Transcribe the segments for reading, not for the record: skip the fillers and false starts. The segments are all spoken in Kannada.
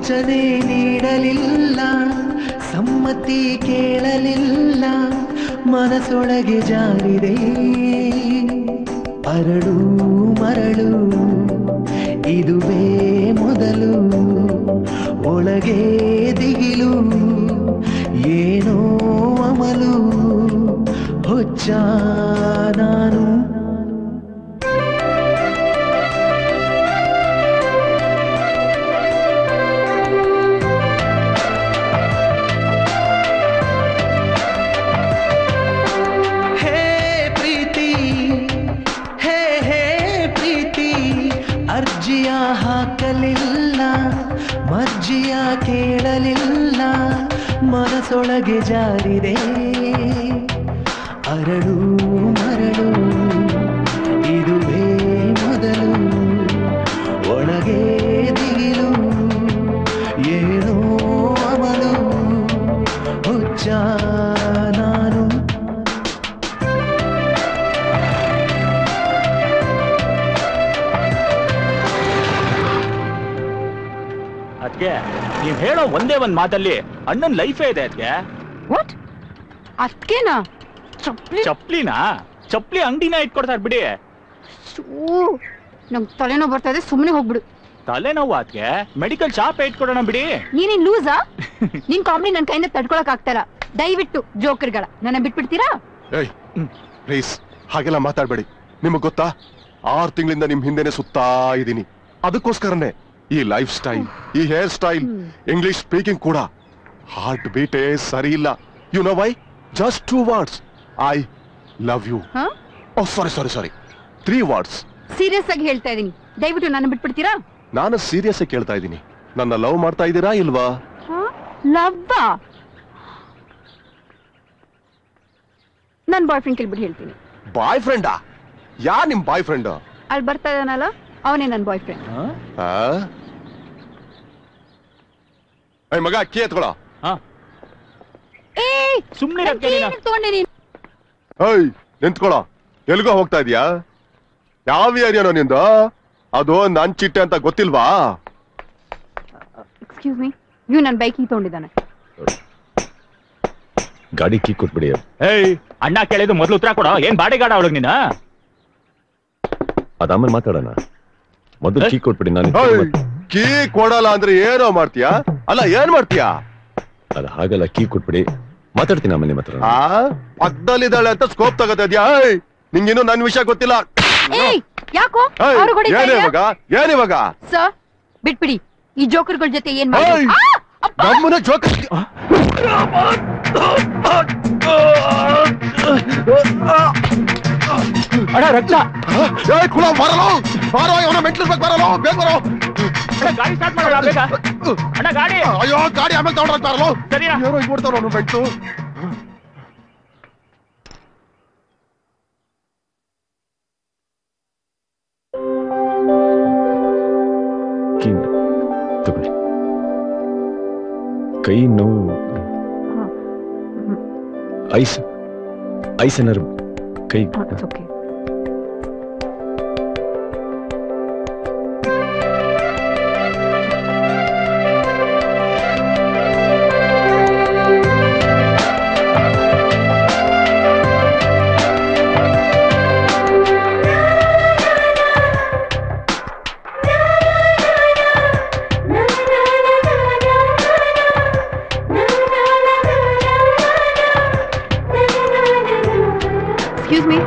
ಸೂಚನೆ ನೀಡಲಿಲ್ಲ, ಸಮ್ಮತಿ ಕೇಳಲಿಲ್ಲ, ಮನಸೊಳಗೆ ಜಾರಿದೆ ಅರಳು ಮರಳು. ಇದುವೇ ಮೊದಲು, ಒಳಗೆ ದಿಗಿಲು, ಏನೋ ಅಮಲು, ಹುಚ್ಚ ನಾನು. ಅರ್ಜಿಯ ಹಾಕಲಿಲ್ಲ, ಮರ್ಜಿಯ ಕೇಳಲಿಲ್ಲ, ಮನಸೊಳಗೆ ಜಾರಿದೆ ಅರಳು ಮರಳು. ಇದುವೇ ಮೊದಲು, ಒಳಗೆ ದಿಗಿಲು, ಏನೋ ಅಮಲು, ಹುಚ್ಚ ನಾನು. ಅದ್ಕೆ ನೀವ್ ಹೇಳೋ ಒಂದೇ ಒಂದ್ ಮಾತಲ್ಲಿ ಅಣ್ಣನ್ ಲೈಫೇ ಇದೆ. ಅದ್ಕೆ ವಾಟ್? ಅದ್ಕೆನಾ? ಚಪ್ಲಿನಾ? ಚಪ್ಲಿ ಅಂಗಡಿನ ಇಟ್ಕೊಡ್ತಾರ ಬಿಡಿ. ನಂಗ್ ತಲೆನೋವು ಬರ್ತಾ ಇದೆ, ಸುಮ್ಮನೆ ಹೋಗ್ಬಿಡು. ತಲೆನೋವು ಅದ್ಕೆ ಮೆಡಿಕಲ್ ಶಾಪ್ ಇಟ್ಕೊಡೋಣ ಬಿಡಿ. ನೀನೇನ್ ಲೂಸಾ? ನಿನ್ ಕಾಮಿಡಿ ನನ್ ಕೈಯಿಂದ ತಡ್ಕೊಳಕ್ ಆಗ್ತಾರ. ದಯವಿಟ್ಟು ಜೋಕರ್ಗಳ ನನ್ನ ಬಿಟ್ಬಿಡ್ತೀರಾ? ಪ್ಲೀಸ್ ಹಾಗೆಲ್ಲ ಮಾತಾಡ್ಬೇಡಿ. ನಿಮಗ್ ಗೊತ್ತಾ, 6 ತಿಂಗಳಿಂದ ನಿಮ್ ಹಿಂದೆನೆ ಸುತ್ತಾ ಇದೀನಿ. ಅದಕ್ಕೋಸ್ಕರನೇ ಈ ಲೈಫ್ ಸ್ಟೈಲ್, ಈ ಹೇರ್ ಸ್ಟೈಲ್, ಇಂಗ್ಲಿಷ್ ಸ್ಪೀಕಿಂಗ್ ಕೂಡ. ಹಾರ್ಟ್ ಬೀಟೇ ಸರಿ ಇಲ್ಲ. You know why? Just 2 words. I love you. Sorry 3 words. Serious ಆಗಿ ಹೇಳ್ತಾ ಇದೀನಿ, ದಯವಿಟ್ಟು ನನ್ನ ಬಿಟ್ಬಿಡ್ತೀರಾ? ನಾನು ಸೀರಿಯಸ್ ಆಗಿ ಕೇಳ್ತಾ ಇದ್ದೀನಿ, ನನ್ನ ಲವ್ ಮಾಡ್ತಾ ಇದ್ದೀರಾ ಇಲ್ವಾ? ಲವ್ವಾ? ನನ್ ಬಾಯ್ ಫ್ರೆಂಡ್ ಕೇಳ್ಬಿಟ್ಟು ಹೇಳ್ತೀನಿ. ಬಾಯ್ ಫ್ರೆಂಡಾ? ಯಾ ನಿಮ್ ಬಾಯ್ ಫ್ರೆಂಡ್? ಅಲ್ಲಿ ಬರ್ತಾ ಇದಾನಲ್ಲ, ಅವನೇ ನನ್ ಬಾಯ್ ಫ್ರೆಂಡ್. ಮಗ ಅಕ್ಕಿ ಎತ್ಕೊಳ. ಸುಮ್ನೆ ನಿಂತ್ಕೊಳ. ಎಲ್ಗೋ ಹೋಗ್ತಾ ಇದೀಯಾ? ಯಾವ ಏರಿಯಾನೋ ನಿಂದು? ಅದು ನನ್ ಚಿಟ್ಟೆ ಅಂತ ಗೊತ್ತಿಲ್ವಾ? ಎಕ್ಸ್ಕ್ಯೂಸ್ ಮೀ, ಇವ್ ನನ್ ಬೈಕ್ ತಗೊಂಡಿದ್ದಾನೆ. ಗಾಡಿ ಕೀ ಕೊಟ್ಬಿಡಿ. ಅಣ್ಣ ಕೇಳಿದ್ದು ಮೊದ್ಲು ಉತ್ತರ ಕೊಡೋ. ಏನ್ ಬಾಡಿಗಾಡ ಅವಳಿಗೆ ನೀನು? ಅದಾಮೇಲೆ ಮಾತಾಡೋಣ, ಮೊದಲು ಕೀ ಕೊಟ್ಬಿಡಿ. ನಾನು ಕೀ ಕೊಡಲ್ಲ ಅಂದ್ರೆ ಏನೋ ಮಾಡ್ತೀಯಾ? ಅಲ್ಲ ಏನ್ ಮಾಡ್ತೀಯಾ? ಅದ ಹಾಗಲ್ಲ, ಕೀ ಕೊಟ್ಬಿಡಿ, ಮಾತಾಡ್ತೀನಿ ಆಮೇಲೆ ನಿಮ್ಮ ಹತ್ರ. ಪಕ್ಕದಲ್ಲಿದ್ದಾಳೆ ಅಂತ ಸ್ಕೋಪ್ ತಗೋತಾ ಇದ್ಯಾ? ನಿಂಗಿನ್ನು ನನ್ ವಿಷಯ ಗೊತ್ತಿಲ್ಲ. ಯಾಕೋ ಏನಿವಾಗ? ಸರ್ ಬಿಟ್ಬಿಡಿ, ಈ ಜೋಕರ್ಗಳ ಜೊತೆ ಏನ್ ಮಾಡಿ. ನಮ್ಮನ್ನ ಜೋಕರ್ ಅಣ್ಣ ರಕ್ತ ಕುಳ ಬರಲು ಬಾರೋ, ಇವನ ಮೆಟ್ಲು ಬರಲು ಬೇಗ ಬರೋ. ಗಾಡಿ ಸ್ಟಾರ್ಟ್ ಮಾಡೋಣ ಬೇಗ. ಅಣ್ಣ ಗಾಡಿ. ಅಯ್ಯೋ ಗಾಡಿ ಆಮೇಲೆ ತಗೊಂಡ್ ಬರಲು. ಸರಿ ಏನೋ ಇಟ್ಬಿಡ್ತಾವ ಅವನು ಮೆಟ್ಲು. ತಗೊಳ್ಳಿ. ಕೈ ನೋವು, ಐಸ್ ಏನಾರು ಕೈ. Excuse me.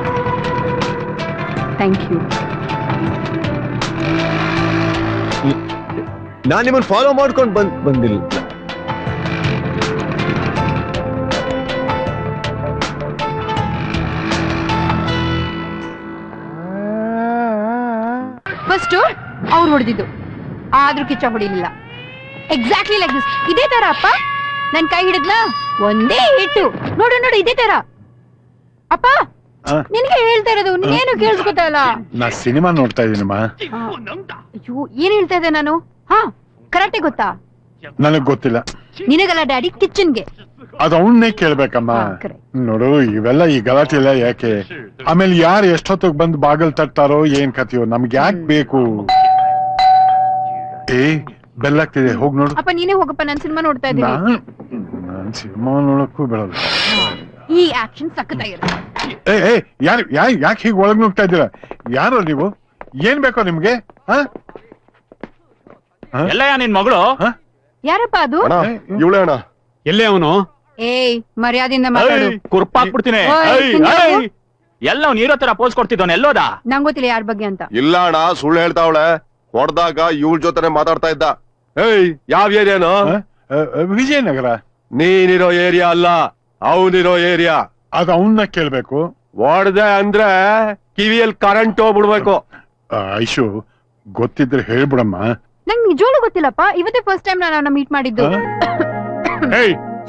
Thank you. ನಾನು ನಿಮ್ಮನ್ನು ಫಾಲೋ ಮಾಡ್ಕೊಂಡು ಬಂದಿಲ್ಲ. ಫಸ್ಟ್ ಅವ್ರು ಹೊಡೆದಿದ್ದು, ಆದ್ರೂ ಕಿಚ್ಚ ಹೊಡಿಲಿಲ್ಲ. Exactly like this. ಇದೇ ತರ ಅಪ್ಪ ನನ್ ಕೈ ಹಿಡಿದ್ನ ಒಂದೇ ಹಿಟ್ಟು. ನೋಡು ನೋಡು, ಇದೇ ತರ. ಅಪ್ಪ ನಿನ್ಗೆ ಹೇಳ್ತಾ ಇರೋದು, ನೀನೇನು ಕೇಳಿಸ್ಕೊತಾ ಇಲ್ಲ. ನಾ ಸಿನಿಮಾ ನೋಡ್ತಾ ಇದೀನಮ್ಮ. ಅಯ್ಯೋ, ಏನ್ ಹೇಳ್ತಾ ಇದ್ದೆ ನಾನು? ಹಾ, ಕರೆಕ್ಟೇ ಗೊತ್ತಾ? ನನಗ್ ಗೊತ್ತಿಲ್ಲ. ನಿನಗಲ್ಲ ಡ್ಯಾಡಿ, ಕಿಚನ್ಗೆ. ಅದು ಅವನ್ನೇ ಕೇಳ್ಬೇಕಮ್ಮ. ನೋಡು, ಇವೆಲ್ಲ ಈ ಗಲಾಟೆ ಎಲ್ಲ ಯಾಕೆ? ಆಮೇಲೆ ಯಾರು ಎಷ್ಟೊತ್ತಿಗೆ ಬಂದು ಬಾಗಲ್ ತಟ್ತಾರೋ ಏನ್ ಕಥೆಯೋ, ನಮ್ಗೆ ಯಾಕೆ ಬೇಕು? ಬೆಲ್ಲಾಗ್ತಿದೆ, ಹೋಗ್ ನೋಡು. ಅಪ್ಪ ನೀನೇ ಹೋಗಪ್ಪ, ನಾನು ಸಿನಿಮಾ ನೋಡ್ತಾ ಇದ್ದೀನಿ. ನಾನ್ ಸಿನಿಮಾ ನೋಡಕ್ಕೂ ಬೆಳಲ್ಲ. ಈ ಆಕ್ಷನ್ ಸಖತ್ತಾಗಿರುತ್ತೆ. ಯಾಕೆ ಹೀಗೆ ಒಳಗ್ ನುಗ್ತಾ ಇದ್ದೀರಾ? ಯಾರು ನೀವು? ಏನ್ ಬೇಕೋ ನಿಮ್ಗೆ? ಎಲ್ಲಯ್ಯ ನಿನ್ ಮಗಳು? ಯಾರಪ್ಪ ಅದು? ಇವಳೇ ಅಣ್ಣ. ಎಲ್ಲೇ ಅವನು? ಏಯ್, ಮರ್ಯಾದೆಯಿಂದ ಮಾತಾಡು. ಕುರ್ಪಾಕ್ಬಿಡ್ತೀನಿ. ಎಲ್ಲ ಅವ್ನು ಹೀರೋ ತರ ಪೋಸ್ ಕೊಡ್ತಿದ್ದವನ್ ಎಲ್ಲೋದ? ನಂಗ್ ಗೊತ್ತಿಲ್ಲ ಯಾರ ಬಗ್ಗೆ ಅಂತ. ಇಲ್ಲ ಅಣ್ಣ, ಸುಳ್ಳು ಹೇಳ್ತಾವಳೆ. ಹೊಡೆದಾಗ ಇವಳ ಜೊತೆನೆ ಮಾತಾಡ್ತಾ ಇದ್ದ. ಏಯ್, ಯಾವ ಏರಿಯಾನು? ವಿಜಯನಗರ. ನೀನಿರೋ ಏರಿಯಾ ಅಲ್ಲ, ಅವನಿರೋ ಏರಿಯಾ. ಅದು ಅವನ್ನ ಕೇಳ್ಬೇಕು. ಹೊಡ್ದೆ ಅಂದ್ರೆ ಕಿವಿಯಲ್ಲಿ ಕರೆಂಟ್ ಹೋಗ್ಬಿಡ್ಬೇಕು. ಐಶು, ಗೊತ್ತಿದ್ರೆ ಹೇಳ್ಬಿಡಮ್ಮ. ನಂಗ್ ನಿಜವಾಗ್ಲೂ ಗೊತ್ತಿಲ್ಲಪ್ಪ, ಇವತ್ತೇ ಫಸ್ಟ್ ಟೈಮ್ ನಾನು ಮೀಟ್ ಮಾಡಿದ್ದು.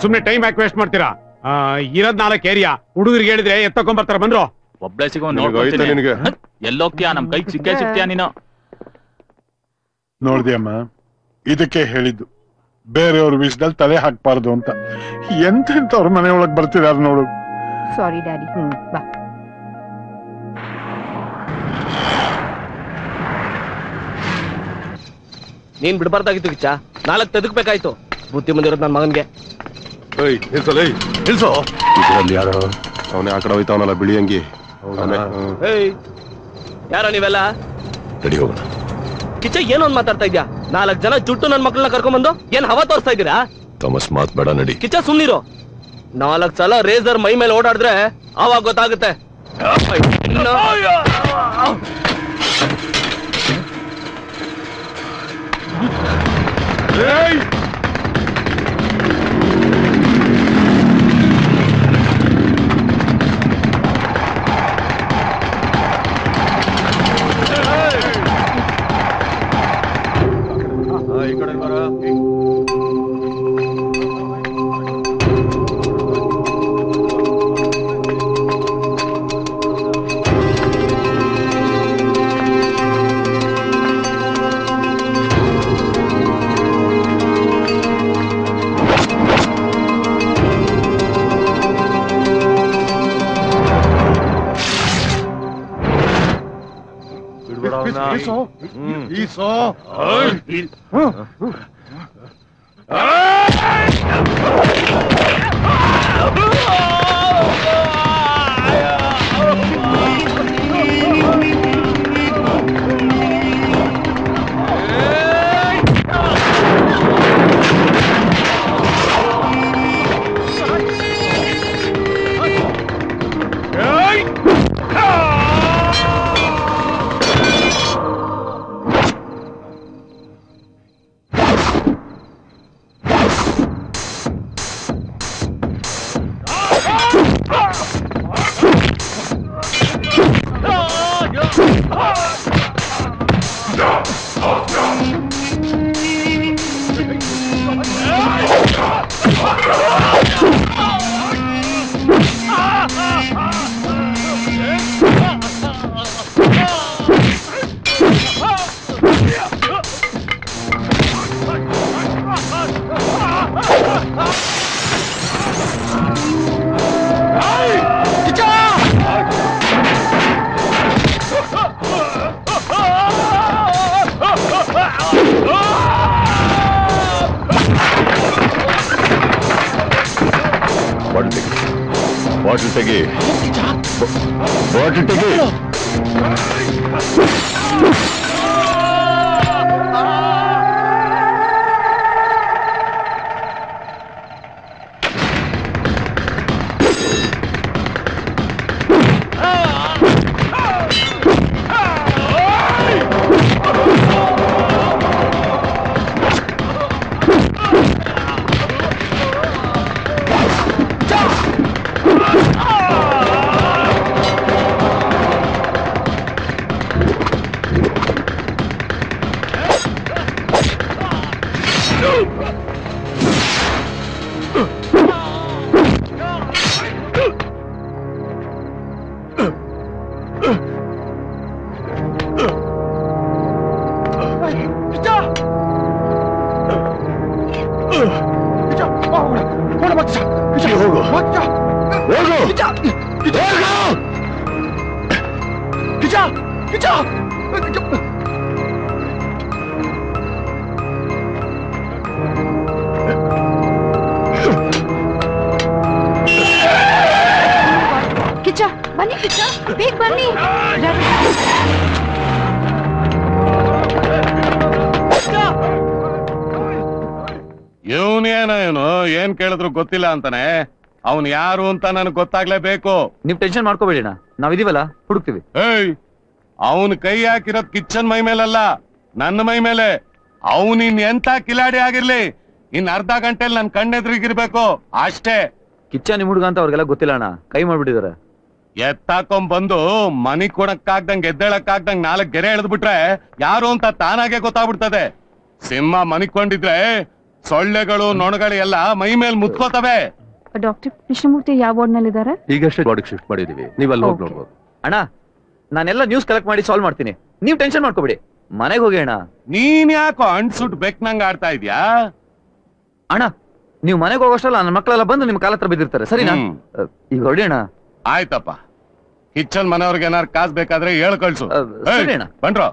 ಸುಮ್ನೆ ಟೈಮ್ ಯಾಕೆ ವೇಸ್ಟ್ ಮಾಡ್ತೀರಾ? ಇರೋದ್ 4 ಏರಿಯಾ. ಹುಡುಗರಿಗೆ ಹೇಳಿದ್ರೆ ಎತ್ತಕೊಂಡ್ ಬರ್ತಾರ. ಬಂದ್ರು ಒಬ್ಳೆ ಸಿಗೋ ನಿನಗೆ ಎಲ್ಲೋಗ್ತೀಯಾ? ನಮ್ ಕೈ ಸಿಕ್ಕೇ ಸಿಗ್ತೀಯಾ ನೀನು? ನೋಡ್ದಿಯಮ್ಮ, ಇದಕ್ಕೆ ಹೇಳಿದ್ದು ಬೇರೆಯವ್ರ ವಿಷಯದಲ್ಲಿ ತಲೆ ಹಾಕ್ಬಾರ್ದು ಅಂತ. ಎಂತೆಂತವ್ರ ಮನೆ ಒಳಗ್ ಬರ್ತಿದಾರ ನೋಡು. ಸಾರಿ ಡ್ಯಾಡಿ. ಬಾ. ನೀನ್ ಬಿಡ್ಬಾರ್ದಾಗಿತ್ತು ಕಿಚ್ಚ. 4 ತೆದಕ್ಬೇಕಾಯ್ತು. ಬುದ್ಧಿ ಬಂದಿರೋದು ನನ್ ಮಗನ್ಗೆ. ಯಾರು ಅವನೇ? ಆ ಕಡೆ ಹೋಯ್ತಾವನಲ್ಲ ಬಿಳಿ ಅಂಗಿ. ಯಾರ ನೀವೆಲ್ಲ? ರೆಡಿ ಹೋಗೋಣ. ಕಿಚ್ಚ ಏನೊಂದ್ ಮಾತಾಡ್ತಾ ಇದ್ಯಾ? 4 ಜನ ಜುಟ್ಟು ನನ್ ಮಕ್ಳನ್ನ ಕರ್ಕೊಂಡ್ಬಂದು ಏನ್ ಹವಾ ತೋರಿಸ್ತಾ ಇದ್ದೀರಾ? ಥಾಮಸ್ ಮಾತ್ ಬೇಡ, ನಡಿ. ಕಿಚ್ಚ ಸುಮ್ನಿರು. 4 ಸಲ ರೇಸರ್ ಮೈ ಮೇಲೆ ಓಡಾಡಿದ್ರೆ ಆವಾಗ ಗೊತ್ತಾಗುತ್ತೆ. ಬಾಟಲ್ ತೆಗಿ. ಬಾಟಲ್ ತೆಗಿ. ಬನ್ನಿ ಇವನೇನು ಏನ್ ಕೇಳಿದ್ರು ಗೊತ್ತಿಲ್ಲ ಅಂತಾನೆ. ಅವನ್ ಯಾರು ಅಂತ ನನಗ್ ಗೊತ್ತಾಗ್ಲೇಬೇಕು. ನೀವ್ ಟೆನ್ಷನ್ ಮಾಡ್ಕೋಬೇಡಿ ಅಣ್ಣ, ನಾವಿದೀವಲ್ಲ ಹುಡುಕ್ತಿವಿ. ಏಯ್, ಅವನ್ ಕೈ ಹಾಕಿರೋದ್ ಕಿಚ್ಚನ್ ಮೈ ಮೇಲಲ್ಲ, ನನ್ನ ಮೈ ಮೇಲೆ. ಅವನ್ ಎಂತ ಕಿಲಾಡಿ ಆಗಿರ್ಲಿ, ಇನ್ ಅರ್ಧ ಗಂಟೆಲಿ ನನ್ ಕಣ್ಣೆದ್ರಿಗಿರ್ಬೇಕು ಅಷ್ಟೇ. ಕಿಚ್ಚ ನಿಮ್ ಹುಡುಗ ಅಂತ ಅವ್ರಿಗೆಲ್ಲ ಗೊತ್ತಿಲ್ಲ ಅಣ್ಣ, ಕೈ ಮಾಡ್ಬಿಟ್ಟಿದಾರೆ. ಎತ್ತಾಕೊಂಡ್ ಬಂದು ಮನಿ ಕೊಡಕ್ಕಾಗ್ದಂಗ್ ಎದ್ದೇಳಕ್ಕಾಗ್ದಂಗ್ 4 ಗೆರೆ ಎಳೆದ್ಬಿಟ್ರೆ ಯಾರು ಅಂತ ತಾನಾಗೆ ಗೊತ್ತಾಗ್ಬಿಡ್ತದೆ. ಸಿಂಹ ಮನಿಕೊಂಡಿದ್ರೆ ಸೊಳ್ಳೆಗಳು ನೊಣಗಳು ಎಲ್ಲ ಮೈ ಮೇಲ್ ಮುತ್ಕೋತವೆ. ಡಾಕ್ಟರ್ ಕೃಷ್ಣಮೂರ್ತಿ ಯಾವ ವಾರ್ಡ್ ನಲ್ಲಿ ಇದಾರೆ? ಈಗಷ್ಟೇ ಬಾಡಿಗೆ ಶಿಫ್ಟ್ ಮಾಡಿದೀವಿ, ನೀವ್ ಅಲ್ಲಿ ಹೋಗಿ ನೋಡ್ಬೋದು. ಅಣ್ಣ ನಾನೆಲ್ಲ ನ್ಯೂಸ್ ಕಲೆಕ್ಟ್ ಮಾಡಿ ಸಾಲ್ವ್ ಮಾಡ್ತೀನಿ, ನೀವ್ ಟೆನ್ಷನ್ ಮಾಡ್ಕೋಬೇಡಿ. ಮನೆಗೆ ಹೋಗಿ ಅಣ್ಣ. ನೀನ್ ಯಾಕೋ ಅಣ್ಸುಟ್ ಬೆಕ್ನಂಗ್ ಆಡ್ತಾ ಇದ್ಯಾ? ಅಣ್ಣ ನೀವ್ ಮನೆಗೆ ಹೋಗೋಷ್ಟಲ್ಲ ನನ್ನ ಮಕ್ಕಳೆಲ್ಲ ಬಂದು ನಿಮ್ ಕಾಲ ಹತ್ರ ಬಿದ್ದಿರ್ತಾರೆ, ಸರಿನಾ? ಈಗ ಹೊಡಿ ಅಣ್ಣ. ಆಯ್ತಪ್ಪ, ಕಿಚ್ಚನ್ ಮನೆಯವ್ರಿಗೆ ಏನಾರು ಕಾಸ್ ಬೇಕಾದ್ರೆ ಹೇಳ್ ಕಳ್ಸು. ಸರಿ ಅಣ್ಣ. ಬಂಡ್ರೋ